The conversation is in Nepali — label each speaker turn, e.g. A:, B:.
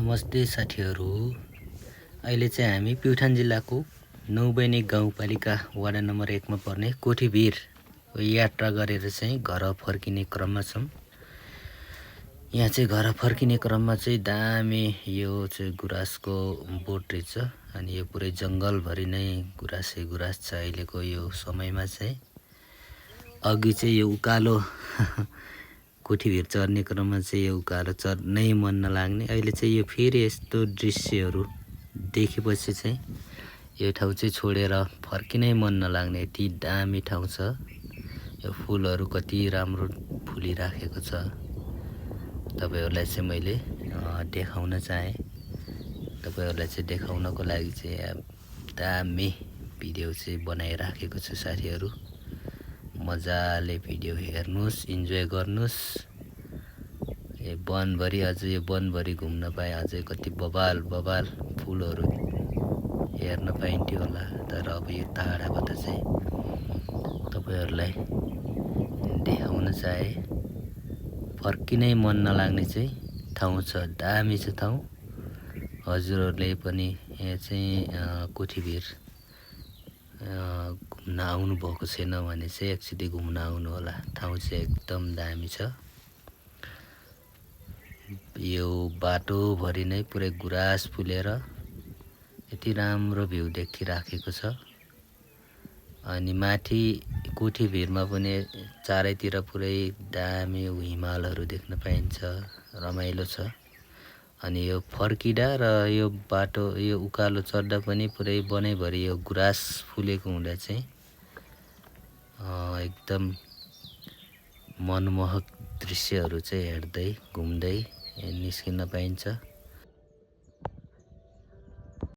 A: नमस्ते साथीहरू। अहिले चाहिँ हामी प्युठान जिल्लाको नौबैनी गाउँपालिका वडा नम्बर 1 मा पर्ने कोठीभिर यात्रा गरेर चाहिँ घर फर्किने क्रममा छौं। यहाँ चाहिँ घर फर्किने क्रममा चाहिँ दामी यो चाहिँ गुराँसको बोट रहेछ अनि यो पुरै जंगलभरि नै गुराँसै गुराँस छ। अहिलेको यो समयमा चाहिँ अघि चाहिँ यो उकालो कोठीभिर चढ्ने क्रममा चाहिँ यो उकालो चढ्नै मन नलाग्ने, अहिले चाहिँ यो फेरि यस्तो दृश्यहरू देखेपछि चाहिँ यो ठाउँ चाहिँ छोडेर फर्किनै मन नलाग्ने यति दामी ठाउँ छ। यो फुलहरू कति राम्रो फुलिराखेको छ। तपाईहरुलाई चाहिँ मैले देखाउन चाहे। तपाईहरुलाई चाहिँ देखाउनको लागि चाहिँ दामी भिडियो चाहिँ बनाइराखेको छु साथीहरु। मजाले भिडियो हेर्नुस्, इन्जोय गर्नुस्। यो वनभरि अझै यो वनभरि घुम्न पाए अझै कति बबाल बबाल फुलहरू हेर्न पाइन्थ्यो होला। तर अब यो टाढाबाट चाहिँ तपाईहरुलाई देखाउन चाहे। फर्किनै मन नलाग्ने चाहिँ ठाउँ छ, दामी छ ठाउँ। हजुरहरुले पनि यहाँ चाहिँ कोठीभिर घुम्न आउनु भएको छैन भने चाहिँ एकचोटि घुम्न आउनु होला। ठाउँ चाहिँ एकदम दामी छ। यो बाटोभरि नै पुरै गुराँस फुलेर यति राम्रो भ्यू देखिराखेको छ। अनि माथि कोठीभिरमा पनि चारैतिर पुरै दामी हिमालहरू देख्न पाइन्छ, रमाइलो छ। अनि यो फर्किदा र यो बाटो यो उकालो चढ्दा पनि पुरै बनैभरि यो गुराँस फुलेको हुँदा चाहिँ एकदम मनमोहक दृश्यहरू चाहिँ हेर्दै घुम्दै निस्किन पाइन्छ।